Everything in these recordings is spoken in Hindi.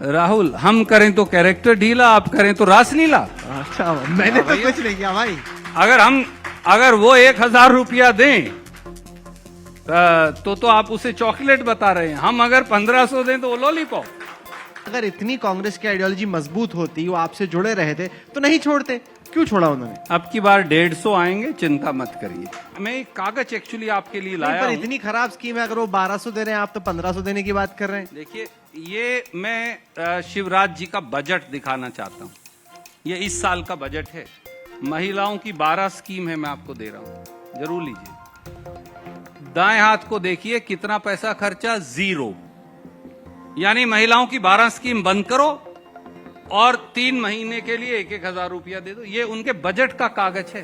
राहुल, हम करें तो कैरेक्टर ढीला, आप करें तो रासलीला। अच्छा, मैंने तो कुछ नहीं किया भाई। अगर वो 1,000 रुपया दें तो आप उसे चॉकलेट बता रहे हैं। हम अगर 1,500 दें तो वो लॉलीपॉप। अगर इतनी कांग्रेस की आइडियोलॉजी मजबूत होती, वो आपसे जुड़े रहे थे तो नहीं छोड़ते, क्यों छोड़ा उन्होंने? अब की बार 150 आएंगे, चिंता मत करिए। मैं एक कागज एक्चुअली आपके लिए लाया पर हूं। इतनी खराब स्कीम है, अगर वो 1200 दे रहे हैं, आप तो 1500 देने की बात कर रहे हैं। देखिए, ये मैं शिवराज जी का बजट दिखाना चाहता हूं। ये इस साल का बजट है। महिलाओं की 12 स्कीम है, मैं आपको दे रहा हूं, जरूर लीजिए। दाएं हाथ को देखिए, कितना पैसा खर्चा? 0। यानी महिलाओं की 12 स्कीम बंद करो और 3 महीने के लिए 1,000 रुपया दे दो। ये उनके बजट का कागज है,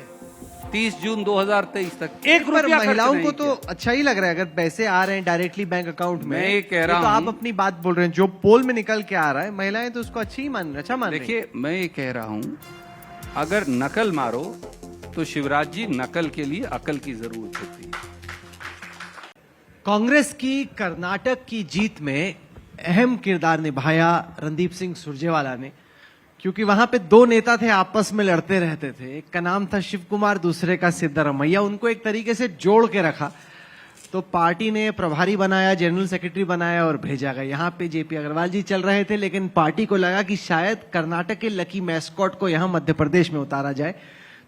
30 जून 2023 तक। एक रुपया महिलाओं को तो अच्छा ही लग रहा है, अगर पैसे आ रहे हैं डायरेक्टली बैंक अकाउंट में। मैं ये कह रहा हूं, तो आप अपनी बात बोल रहे हैं, जो पोल में निकल के आ रहा है, महिलाएं तो उसको अच्छा मान रही हैं। देखिए, मैं ये कह रहा हूं, अगर नकल मारो तो शिवराज जी, नकल के लिए अकल की जरूरत होती है। कांग्रेस की कर्नाटक की जीत में अहम किरदार निभाया रणदीप सिंह सुरजेवाला ने, क्योंकि वहां पे 2 नेता थे, आपस में लड़ते रहते थे। एक का नाम था शिव कुमार, दूसरे का सिद्धरमैया। उनको एक तरीके से जोड़ के रखा, तो पार्टी ने प्रभारी बनाया, जनरल सेक्रेटरी बनाया और भेजा गया। यहाँ पे जेपी अग्रवाल जी चल रहे थे, लेकिन पार्टी को लगा कि शायद कर्नाटक के लकी मैस्कॉट को यहाँ मध्य प्रदेश में उतारा जाए।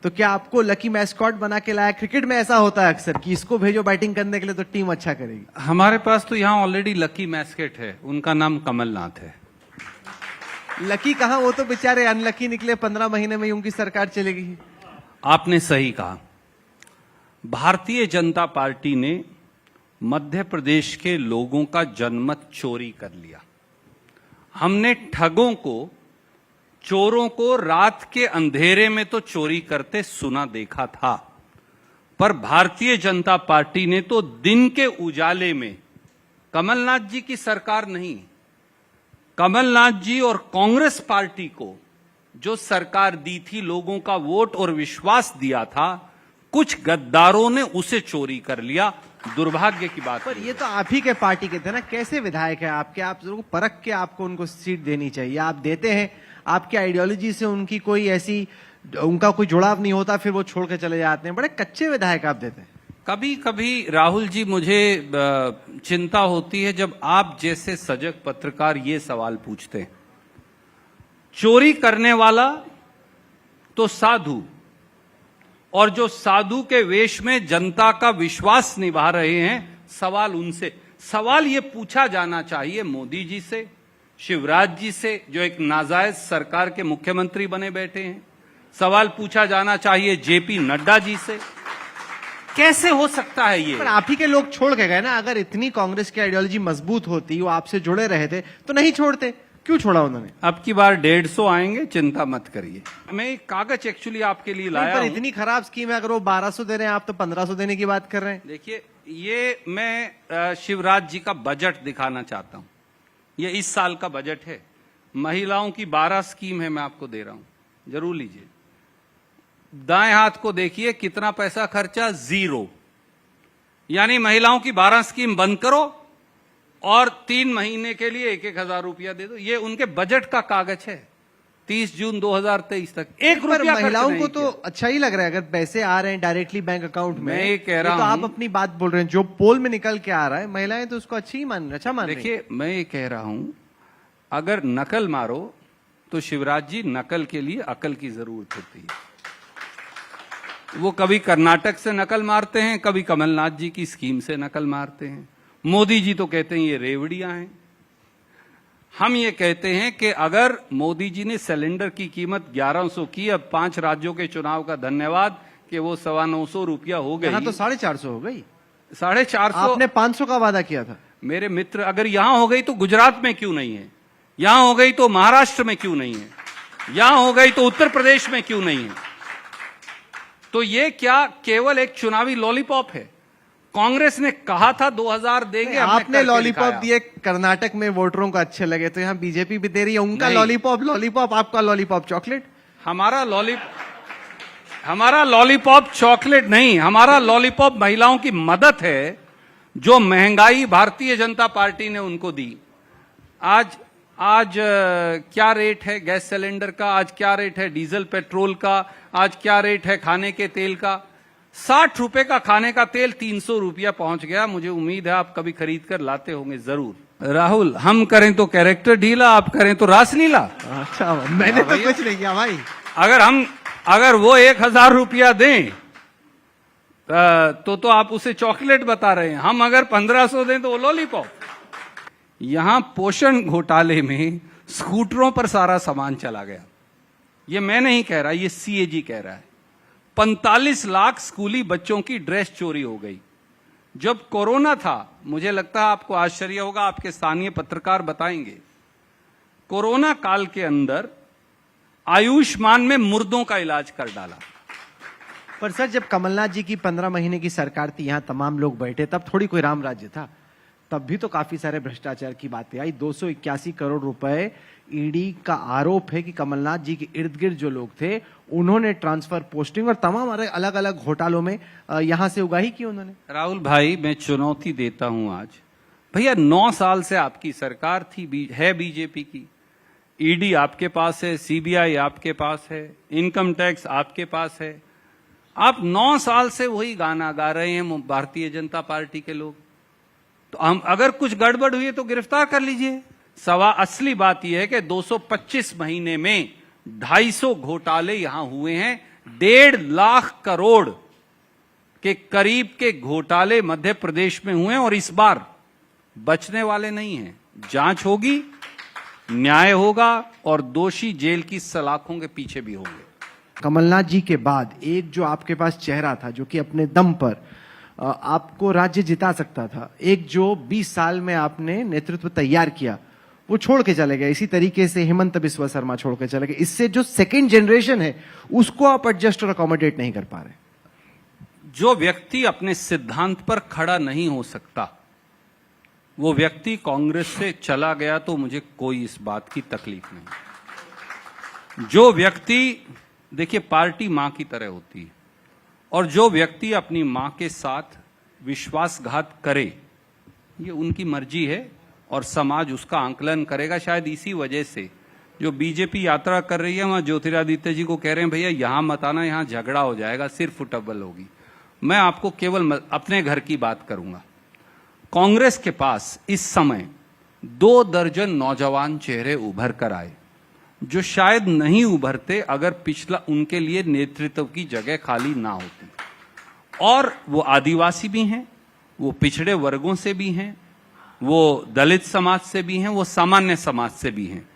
तो क्या आपको लकी मैस्कॉट बना के लाया? क्रिकेट में ऐसा होता है अक्सर कि इसको भेजो बैटिंग करने के लिए तो टीम अच्छा करेगी। हमारे पास तो यहाँ ऑलरेडी लकी मैस्केट है, उनका नाम कमलनाथ है। लकी कहां, वो तो बेचारे अनलकी निकले। 15 महीने में उनकी सरकार चलेगी। आपने सही कहा। भारतीय जनता पार्टी ने मध्य प्रदेश के लोगों का जनमत चोरी कर लिया। हमने ठगों को, चोरों को रात के अंधेरे में तो चोरी करते सुना देखा था, पर भारतीय जनता पार्टी ने तो दिन के उजाले में, कमलनाथ जी की सरकार नहीं, कमलनाथ जी और कांग्रेस पार्टी को जो सरकार दी थी, लोगों का वोट और विश्वास दिया था, कुछ गद्दारों ने उसे चोरी कर लिया। दुर्भाग्य की बात। पर ये तो आप ही के पार्टी के थे ना, कैसे विधायक है आपके? आप जरूर परख के आपको उनको सीट देनी चाहिए। आप देते हैं, आपकी आइडियोलॉजी से उनकी कोई ऐसी, उनका कोई जुड़ाव नहीं होता, फिर वो छोड़ के चले जाते हैं। बड़े कच्चे विधायक आप देते हैं। कभी कभी राहुल जी, मुझे चिंता होती है जब आप जैसे सजग पत्रकार ये सवाल पूछते हैं। चोरी करने वाला तो साधु, और जो साधु के वेश में जनता का विश्वास निभा रहे हैं, सवाल उनसे। सवाल ये पूछा जाना चाहिए मोदी जी से, शिवराज जी से, जो एक नाजायज सरकार के मुख्यमंत्री बने बैठे हैं। सवाल पूछा जाना चाहिए जेपी नड्डा जी से। कैसे हो सकता है ये? पर आप ही के लोग छोड़ के गए ना। अगर इतनी कांग्रेस की आइडियोलॉजी मजबूत होती, वो आपसे जुड़े रहे थे तो नहीं छोड़ते, क्यों छोड़ा उन्होंने? अब की बार 150 आएंगे, चिंता मत करिए। मैं एक कागज एक्चुअली आपके लिए लाया पर हूं। इतनी खराब स्कीम है, अगर वो 1200 दे रहे हैं, आप तो 1500 देने की बात कर रहे हैं। देखिए, ये मैं शिवराज जी का बजट दिखाना चाहता हूं। ये इस साल का बजट है। महिलाओं की 12 स्कीम है, मैं आपको दे रहा हूं, जरूर लीजिए। दाएं हाथ को देखिए, कितना पैसा खर्चा? 0। यानी महिलाओं की 12 स्कीम बंद करो और 3 महीने के लिए 1,000 रुपया दे दो। ये उनके बजट का कागज है, 30 जून 2023 तक। एक रुपया महिलाओं को तो अच्छा ही लग रहा है, अगर पैसे आ रहे हैं डायरेक्टली बैंक अकाउंट में। मैं ये कह रहा हूं, तो आप अपनी बात बोल रहे हैं, जो पोल में निकल के आ रहा है, महिलाएं तो उसको अच्छा मान रही हैं। देखिए, मैं ये कह रहा हूं, अगर नकल मारो तो शिवराज जी, नकल के लिए अकल की जरूरत होती है। वो कभी कर्नाटक से नकल मारते हैं, कभी कमलनाथ जी की स्कीम से नकल मारते हैं। मोदी जी तो कहते हैं ये रेवड़ियां हैं। हम ये कहते हैं कि अगर मोदी जी ने सिलेंडर की कीमत 1100 की, अब 5 राज्यों के चुनाव का धन्यवाद कि वो 925 रुपया हो गई। यहाँ तो 450 हो गई। 450 आपने 500 का वादा किया था। मेरे मित्र, अगर यहां हो गई तो गुजरात में क्यों नहीं है? यहां हो गई तो महाराष्ट्र में क्यों नहीं है? यहां हो गई तो उत्तर प्रदेश में क्यों नहीं है? तो ये क्या केवल एक चुनावी लॉलीपॉप है? कांग्रेस ने कहा था 2000 देंगे, आपने लॉलीपॉप दिए, कर्नाटक में वोटरों को अच्छे लगे, तो यहाँ बीजेपी भी दे रही है उनका लॉलीपॉप, आपका लॉलीपॉप चॉकलेट। हमारा लॉलीपॉप चॉकलेट नहीं, हमारा लॉलीपॉप महिलाओं की मदद है, जो महंगाई भारतीय जनता पार्टी ने उनको दी। आज आज क्या रेट है गैस सिलेंडर का, आज क्या रेट है डीजल पेट्रोल का, आज क्या रेट है खाने के तेल का। 60 रुपए का खाने का तेल 300 रुपया पहुंच गया। मुझे उम्मीद है आप कभी खरीद कर लाते होंगे जरूर। राहुल, हम करें तो कैरेक्टर ढीला, आप करें तो रासलीला। अच्छा, मैंने तो कुछ नहीं किया भाई। अगर वो 1000 रुपया दें तो आप उसे चॉकलेट बता रहे हैं, हम अगर 1500 दें तो वो लॉलीपॉप। यहां पोषण घोटाले में स्कूटरों पर सारा सामान चला गया। ये मैं नहीं कह रहा, ये सीएजी कह रहा है। 45 लाख स्कूली बच्चों की ड्रेस चोरी हो गई। जब कोरोना था, मुझे लगता है आपको आश्चर्य होगा, आपके स्थानीय पत्रकार बताएंगे, कोरोना काल के अंदर आयुष्मान में मुर्दों का इलाज कर डाला। पर सर, जब कमलनाथ जी की 15 महीने की सरकार थी, यहां तमाम लोग बैठे, तब थोड़ी कोई राम राज्य था। तब भी तो काफी सारे भ्रष्टाचार की बातें आई। 281 करोड़ रुपए ईडी का आरोप है कि कमलनाथ जी के इर्द गिर्द जो लोग थे उन्होंने ट्रांसफर, पोस्टिंग और तमाम अलग अलग घोटालों में यहां से उगाही की उन्होंने। राहुल भाई, मैं चुनौती देता हूं आज, भैया 9 साल से आपकी सरकार थी, है बीजेपी की, ईडी आपके पास है, सीबीआई आपके पास है, इनकम टैक्स आपके पास है। आप 9 साल से वही गाना गा रहे हैं भारतीय जनता पार्टी के लोग। तो हम अगर कुछ गड़बड़ हुई है तो गिरफ्तार कर लीजिए। असली बात यह है कि 225 महीने में 250 घोटाले यहां हुए हैं। 1.5 लाख करोड़ के करीब के घोटाले मध्य प्रदेश में हुए हैं और इस बार बचने वाले नहीं हैं। जांच होगी, न्याय होगा और दोषी जेल की सलाखों के पीछे भी होंगे। कमलनाथ जी के बाद एक जो आपके पास चेहरा था जो कि अपने दम पर आपको राज्य जिता सकता था, एक जो 20 साल में आपने नेतृत्व तैयार किया, वो छोड़ के चले गए। इसी तरीके से हेमंत बिस्वा शर्मा छोड़ के चले गए। इससे जो सेकंड जनरेशन है उसको आप एडजस्ट और अकोमोडेट नहीं कर पा रहे। जो व्यक्ति अपने सिद्धांत पर खड़ा नहीं हो सकता, वो व्यक्ति कांग्रेस से चला गया तो मुझे कोई इस बात की तकलीफ नहीं। जो व्यक्ति, देखिए, पार्टी मां की तरह होती है और जो व्यक्ति अपनी मां के साथ विश्वासघात करे, ये उनकी मर्जी है और समाज उसका आंकलन करेगा। शायद इसी वजह से जो बीजेपी यात्रा कर रही है, वहां ज्योतिरादित्य जी को कह रहे हैं भैया यहां मत आना, यहां झगड़ा हो जाएगा, सिर फुटबल होगी। मैं आपको केवल अपने घर की बात करूंगा। कांग्रेस के पास इस समय 2 दर्जन नौजवान चेहरे उभर कर आए जो शायद नहीं उभरते अगर पिछला उनके लिए नेतृत्व की जगह खाली ना होती। और वो आदिवासी भी हैं, वो पिछड़े वर्गों से भी हैं, वो दलित समाज से भी हैं, वो सामान्य समाज से भी हैं।